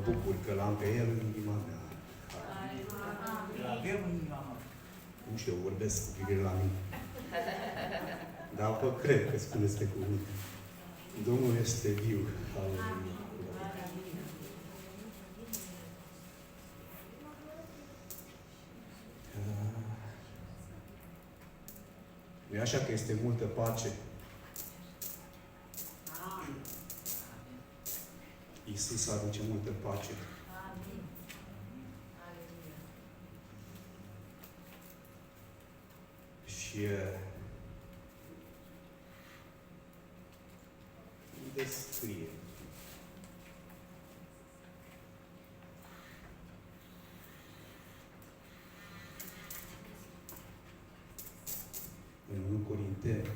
bucur că l-am pe el în inima mea. Avem în inima mea. Nu știu, vorbesc cu privire la mine. Dar vă cred că spuneți pe cuvânt. Domnul este viu. Aleluia. Nu e așa că este multă pace? Iisus aduce multă pace. Și unde scrie? În 1 Corinteni.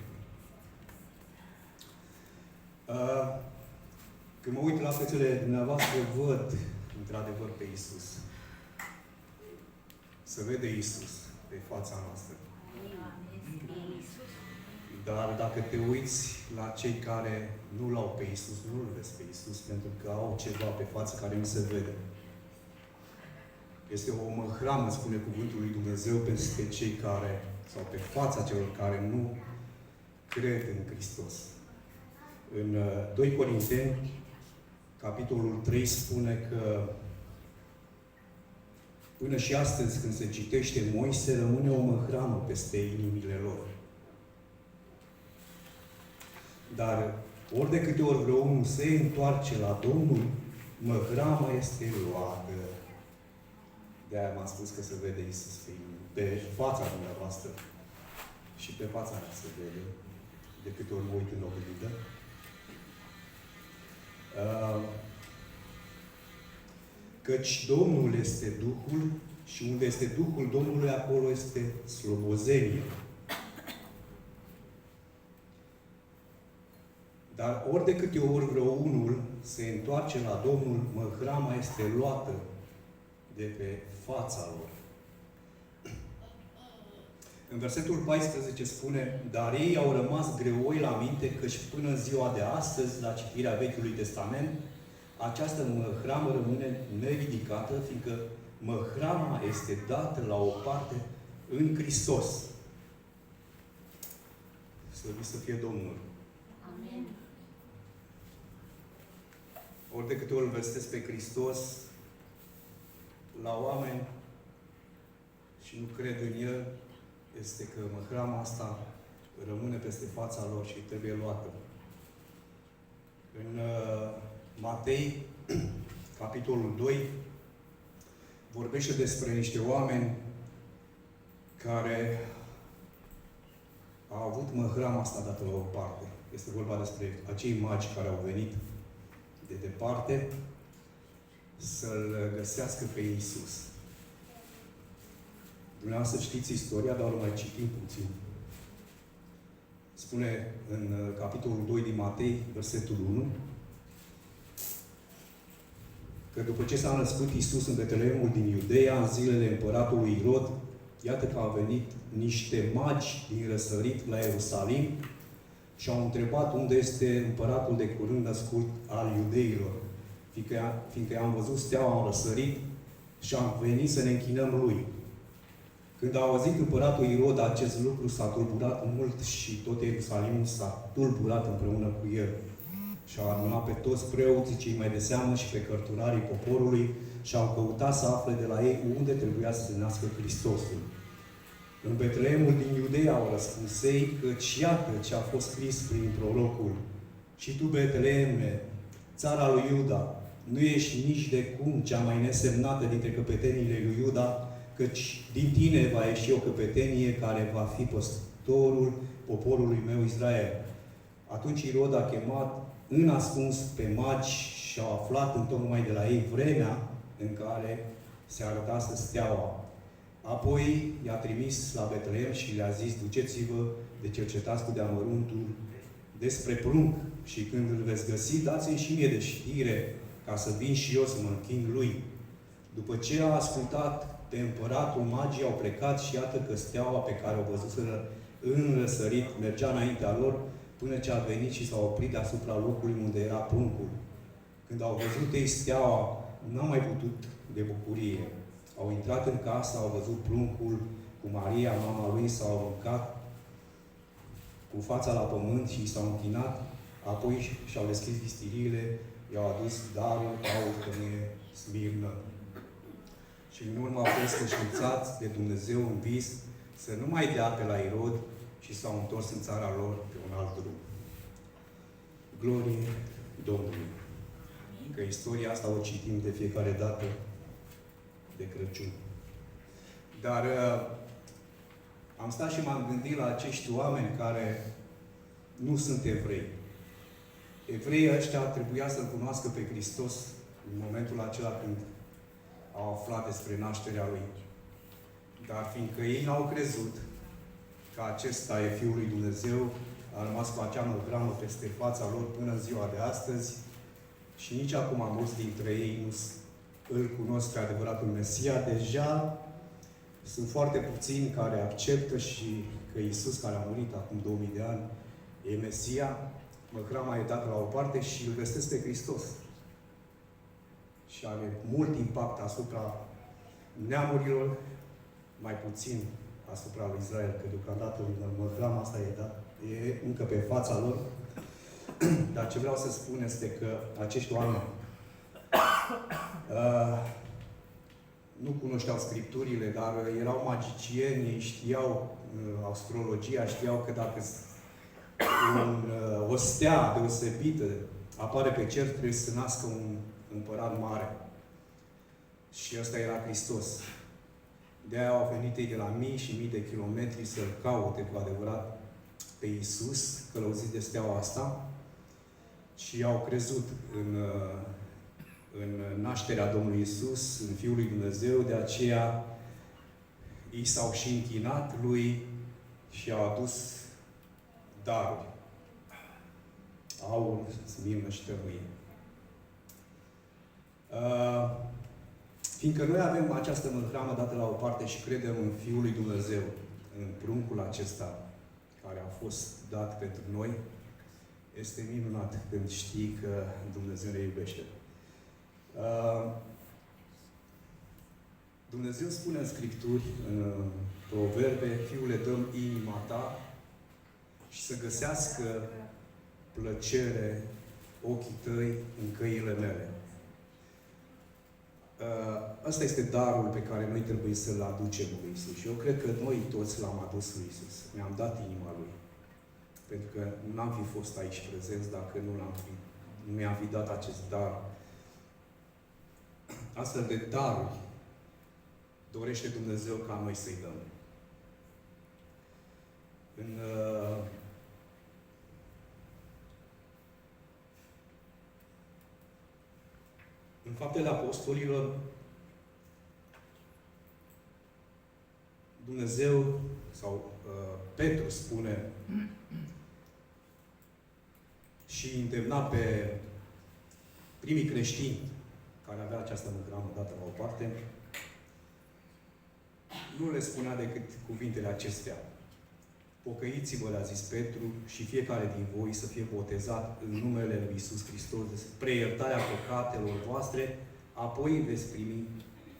Când mă uit la fețele dumneavoastră, văd într-adevăr pe Iisus. Se vede Iisus pe fața noastră. Dar dacă te uiți la cei care nu l-au pe Iisus, nu-L vezi pe Iisus, pentru că au ceva pe față care nu se vede. Este o măhramă, spune cuvântul lui Dumnezeu, peste cei care, sau pe fața celor care nu cred în Hristos. În 2 Corinteni, capitolul 3, spune că până și astăzi, când se citește Moise, rămâne o măhramă peste inimile lor. Dar ori de câte ori vreo unul se întoarce la Domnul, măhrama este luată. De-aia m-am spus că se vede Iisus pe fața dumneavoastră. Și pe fața mea se vede, de câte ori mă uit în oglindă. Căci Domnul este Duhul și unde este Duhul Domnului, acolo este slobozenie. Dar ori de câte ori vreo unul se întoarce la Domnul, măhrama este luată de pe fața lor. În versetul 14 spune: dar ei au rămas greoi la minte, căci până în ziua de astăzi, la citirea Vechiului Testament, această măhramă rămâne neridicată, fiindcă măhrama este dată la o parte în Hristos. Slăvit să fie Domnul! Amen. Ori de câte ori îl vestesc pe Hristos la oameni și nu cred în El, este că măhrama asta rămâne peste fața lor și trebuie luată. În Matei, capitolul 2, vorbește despre niște oameni care au avut măhrama asta dată la o parte. Este vorba despre acei magi care au venit de departe să-L găsească pe Iisus. Dumneavoastră știți istoria, dar o mai citim puțin. Spune în capitolul 2 din Matei, versetul 1, că după ce s-a născut Iisus în Betleemul din Iudeea, în zilele împăratului Irod, iată că au venit niște magi din răsărit la Ierusalim și au întrebat unde este împăratul de curând născut al iudeilor. Fiindcă am văzut steaua, am răsărit și am venit să ne închinăm lui. Când a auzit împăratul Irod acest lucru, s-a tulburat mult și tot Ierusalimul s-a tulburat împreună cu el. Și a adunat pe toți preoții cei mai de seamă și pe cărturarii poporului și au căutat să afle de la ei unde trebuia să se nască Hristosul. În Betleemul din Iudeea au răspuns ei, căci iată ce a fost scris prin prorocul: și tu, Betleeme, țara lui Iuda, nu ești nici de cum cea mai nesemnată dintre căpetenile lui Iuda, căci din tine va ieși o căpetenie care va fi păstorul poporului meu Israel. Atunci Irod a chemat în ascuns pe magi și au aflat întocmai de la ei vremea în care se arătase steaua. Apoi i-a trimis la Betleem și le-a zis: duceți-vă de cercetați cu de-amăruntul despre prunc și când îl veți găsi, dați-mi și mie de știre ca să vin și eu să mă închin lui. După ce a ascultat pe împăratul, magii au plecat și iată că steaua pe care o văzuseră în răsărit mergea înaintea lor până ce a venit și s-a oprit deasupra locului unde era pruncul. Când au văzut ei steaua, n-au mai putut de bucurie. Au intrat în casă, au văzut pruncul cu Maria, mama lui, s-au aruncat cu fața la pământ și s-au închinat, apoi și-au deschis vistiriile, i-au adus darul, aur, tămâie, smirnă. Și în urmă au fost înștiințați de Dumnezeu în vis să nu mai dea pe la Irod și s-au întors în țara lor pe un alt drum. Glorie Domnului! Că istoria asta o citim de fiecare dată de Crăciun. Dar am stat și m-am gândit la acești oameni care nu sunt evrei. Evreii ăștia trebuia să-L cunoască pe Hristos în momentul acela când au aflat despre nașterea Lui. Dar fiindcă ei n-au crezut că acesta e Fiul lui Dumnezeu, a rămas cu acea măgramă peste fața lor până în ziua de astăzi și nici acum mulți dintre ei nu îl cunosc pe adevăratul Mesia. Deja sunt foarte puțini care acceptă și că Iisus, care a murit acum 2000 de ani, e Mesia. Măgrama e dată la o parte și îl găsesc pe Hristos. Și are mult impact asupra neamurilor, mai puțin asupra lui Israel, că deocamdată măgrama asta e încă pe fața lor. Dar ce vreau să spun este că acești oameni nu cunoșteau Scripturile, dar erau magicieni, ei știau astrologia, știau că dacă o stea deosebită apare pe cer, trebuie să nască un împărat mare. Și ăsta era Hristos. De-aia au venit ei de la mii și mii de kilometri să-L caute cu adevărat pe Iisus, călăuziți de steaua asta, și au crezut în nașterea Domnului Iisus, în Fiul lui Dumnezeu, de aceea ei s-au și închinat Lui și au adus daruri. Aur, smirnă și tămâie. Fiindcă noi avem această măhramă dată la o parte și credem în Fiul lui Dumnezeu, în pruncul acesta care a fost dat pentru noi, este minunat când știi că Dumnezeu ne iubește. Dumnezeu spune în Scripturi, în Proverbe, Fiule, dă-mi inima ta și să găsească plăcere ochii tăi în căile mele. Ăsta este darul pe care noi trebuie să-L aducem lui Iisus. Și eu cred că noi toți L-am adus lui Iisus. Ne-am dat inima Lui. Pentru că n-am fi fost aici prezenți dacă nu mi-am fi dat acest dar. Astfel de daruri dorește Dumnezeu ca noi să-i dăm. În Faptele Apostolilor, Dumnezeu, sau Petru spune și îndemna pe primii creștini care avea această măgramă dată la o parte, nu le spunea decât cuvintele acestea. Pocăiți-vă, le-a zis Petru, și fiecare din voi să fie botezat în numele Lui Iisus Hristos spre iertarea păcatelor voastre, apoi veți primi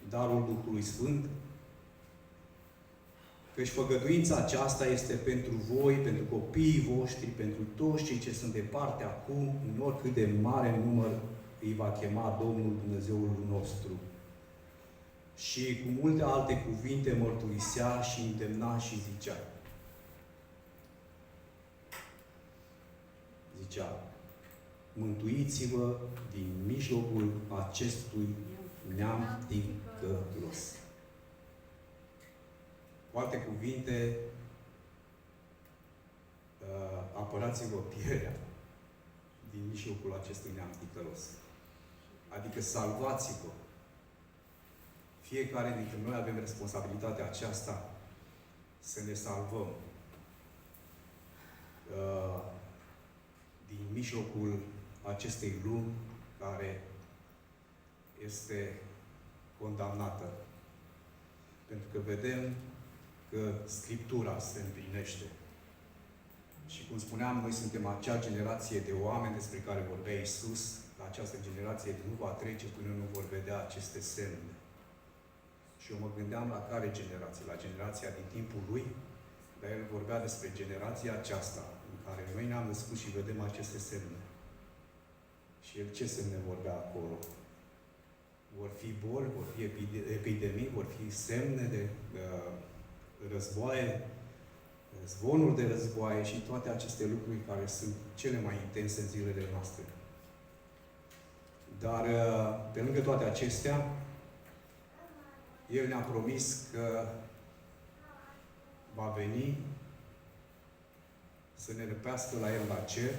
darul Duhului Sfânt, căci făgăduința aceasta este pentru voi, pentru copiii voștri, pentru toți cei ce sunt departe acum, în oricât de mare număr îi va chema Domnul Dumnezeul nostru. Și cu multe alte cuvinte mărturisea și îndemna și zicea. Mântuiți-vă din mijlocul acestui neam ticălos. Cu alte cuvinte, apărați-vă pielea din mijlocul acestui neam ticălos. Adică salvați-vă. Fiecare dintre noi avem responsabilitatea aceasta să ne salvăm din mijlocul acestei lumi care este condamnată. Pentru că vedem că Scriptura se împlinește. Și cum spuneam, noi suntem acea generație de oameni despre care vorbea Iisus la această generație nu va trece până nu vor vedea aceste semne. Și eu mă gândeam la care generație? La generația din timpul lui? Dar el vorbea despre generația aceasta, în care noi ne-am născut și vedem aceste semne. Și el ce semne vorbea acolo? Vor fi boli, vor fi epidemii, vor fi semne de războaie, zvonuri de războaie și toate aceste lucruri care sunt cele mai intense în zilele noastre. Dar, pe lângă toate acestea, El ne-a promis că va veni să ne răpească la El la cer,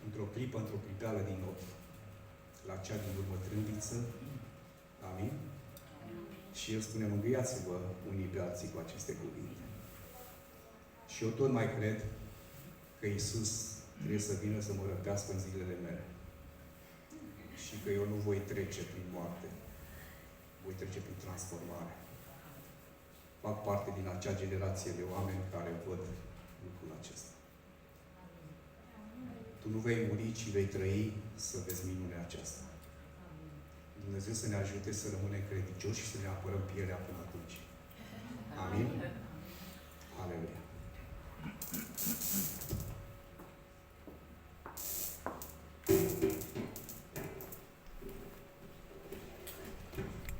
într-o clipă, într-o clipeală din ochi. La cea din urmă trâmbiță. Amin? Și El spune, mângâiați-vă unii pe alții cu aceste cuvinte. Și eu tot mai cred că Iisus trebuie să vină să mă răpească în zilele mele. Și că eu nu voi trece prin moarte. Voi trece prin transformare. Fac parte din acea generație de oameni care văd lucrul acesta. Tu nu vei muri, ci vei trăi să vezi minunea aceasta. Dumnezeu să ne ajute să rămânem credincioși și să ne apărăm pielea până atunci. Amin? Aleluia!